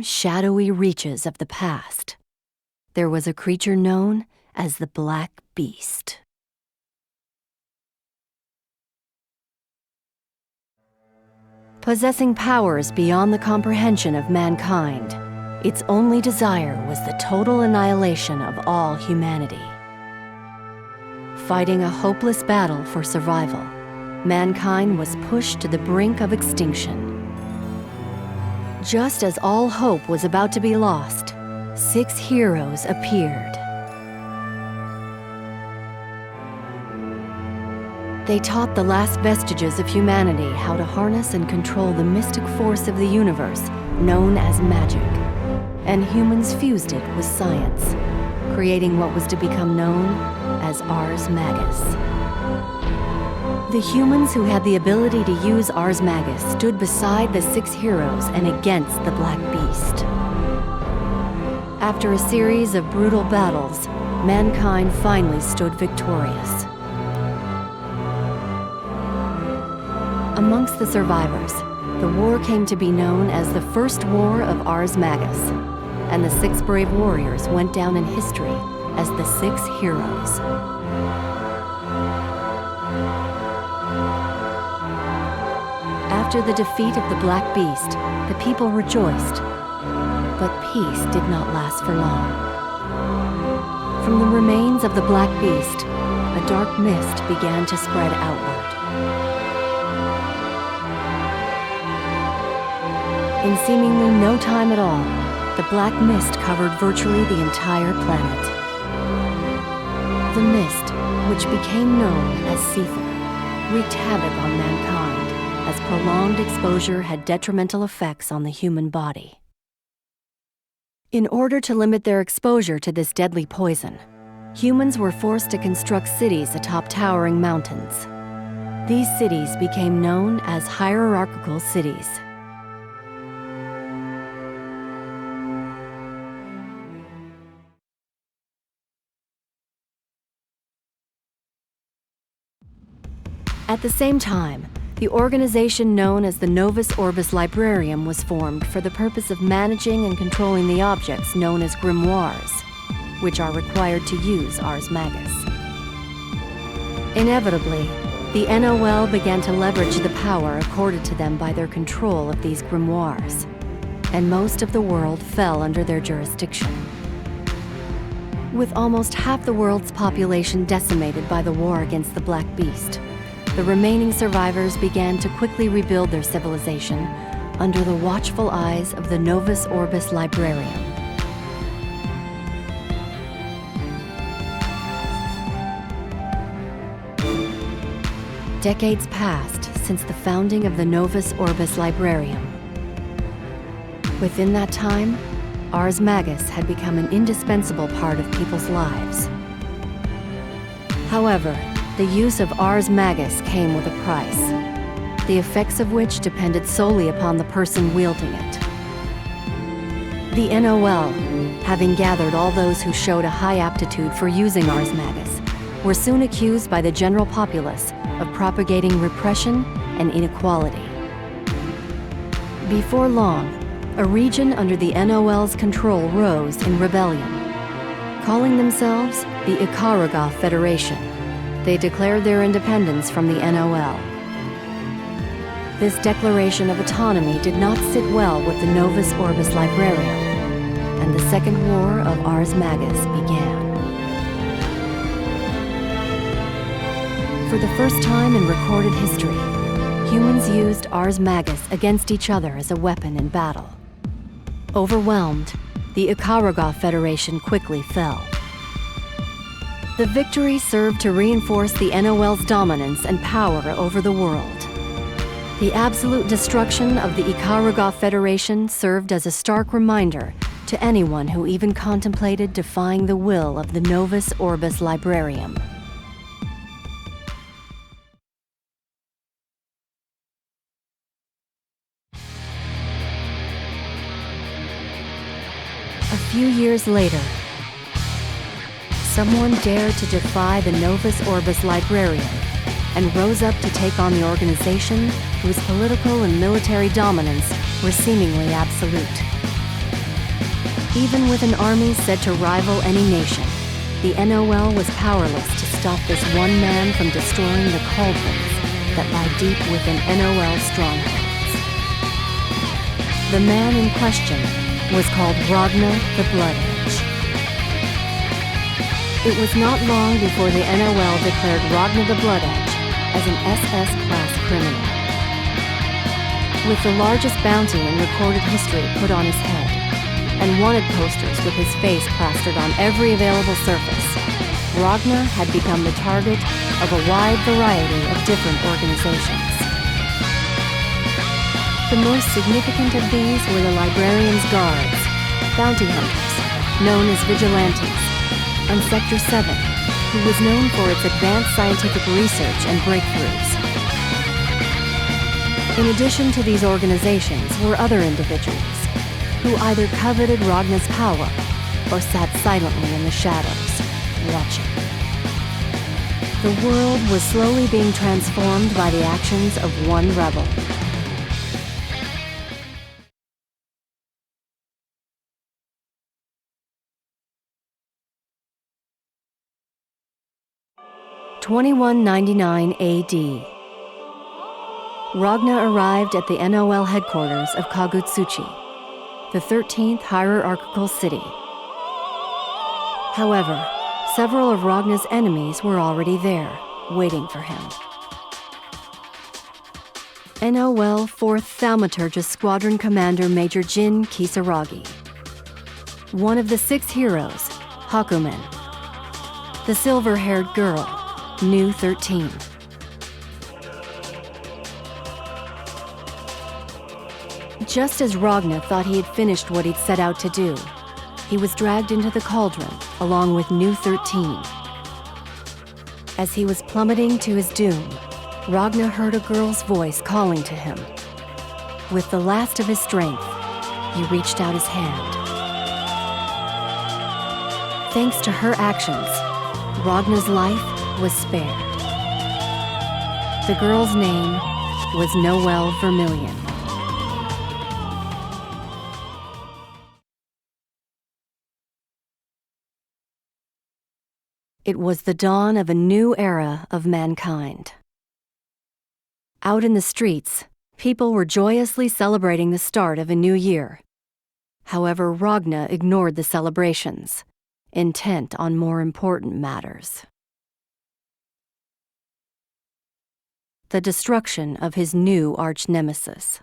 shadowy reaches of the past, there was a creature known as the Black Beast. Possessing powers beyond the comprehension of mankind, its only desire was the total annihilation of all humanity. Fighting a hopeless battle for survival, mankind was pushed to the brink of extinction. Just as all hope was about to be lost, 6 heroes appeared. They taught the last vestiges of humanity how to harness and control the mystic force of the universe known as magic, and humans fused it with science, creating what was to become known as Ars Magus. The humans who had the ability to use Ars Magus stood beside the 6 heroes and against the Black Beast. After a series of brutal battles, mankind finally stood victorious. Amongst the survivors, the war came to be known as the First War of Ars Magus, and the 6 brave warriors went down in history as the 6 heroes. After the defeat of the Black Beast, the people rejoiced, but peace did not last for long. From the remains of the Black Beast, a dark mist began to spread outward. In seemingly no time at all, the black mist covered virtually the entire planet. The mist, which became known as Seether, wreaked havoc on mankind, as prolonged exposure had detrimental effects on the human body. In order to limit their exposure to this deadly poison, humans were forced to construct cities atop towering mountains. These cities became known as hierarchical cities. At the same time, the organization known as the Novus Orbis Librarium was formed for the purpose of managing and controlling the objects known as grimoires, which are required to use Ars Magus. Inevitably, the NOL began to leverage the power accorded to them by their control of these grimoires, and most of the world fell under their jurisdiction. With almost half the world's population decimated by the war against the Black Beast, the remaining survivors began to quickly rebuild their civilization under the watchful eyes of the Novus Orbis Librarium. Decades passed since the founding of the Novus Orbis Librarium. Within that time, Ars Magus had become an indispensable part of people's lives. However, the use of Ars Magus came with a price, the effects of which depended solely upon the person wielding it. The NOL, having gathered all those who showed a high aptitude for using Ars Magus, were soon accused by the general populace of propagating repression and inequality. Before long, a region under the NOL's control rose in rebellion. Calling themselves the Ikaruga Federation, they declared their independence from the NOL. This declaration of autonomy did not sit well with the Novus Orbis Librarium, and the Second War of Ars Magus began. For the first time in recorded history, humans used Ars Magus against each other as a weapon in battle. Overwhelmed, the Ikaruga Federation quickly fell. The victory served to reinforce the NOL's dominance and power over the world. The absolute destruction of the Ikaruga Federation served as a stark reminder to anyone who even contemplated defying the will of the Novus Orbis Librarium. A few years later, someone dared to defy the Novus Orbis Librarium and rose up to take on the organization whose political and military dominance were seemingly absolute. Even with an army said to rival any nation, the NOL was powerless to stop this one man from destroying the cauldrons that lie deep within NOL strongholds. The man in question was called Ragna the Bloodedge. It was not long before the NOL declared Ragna the Bloodedge as an SS-class criminal. With the largest bounty in recorded history put on his head, and wanted posters with his face plastered on every available surface, Ragna had become the target of a wide variety of different organizations. The most significant of these were the Librarium's guards, bounty hunters, known as vigilantes, and Sector 7, who was known for its advanced scientific research and breakthroughs. In addition to these organizations were other individuals who either coveted Ragna's power or sat silently in the shadows, watching. The world was slowly being transformed by the actions of one rebel. (2199 AD). Ragna arrived at the NOL headquarters of Kagutsuchi, the 13th hierarchical city. However, several of Ragna's enemies were already there, waiting for him. NOL 4th Thaumaturgist Squadron Commander Major Jin Kisaragi. One of the 6 heroes, Hakumen. The silver-haired girl, Nu 13. Just as Ragna thought he had finished what he'd set out to do, he was dragged into the cauldron along with Nu 13. As he was plummeting to his doom, Ragna heard a girl's voice calling to him. With the last of his strength, he reached out his hand. Thanks to her actions, Ragna's life was spared. The girl's name was Noelle Vermilion. It was the dawn of a new era of mankind. Out in the streets, people were joyously celebrating the start of a new year. However, Ragna ignored the celebrations, intent on more important matters. The destruction of his new arch-nemesis.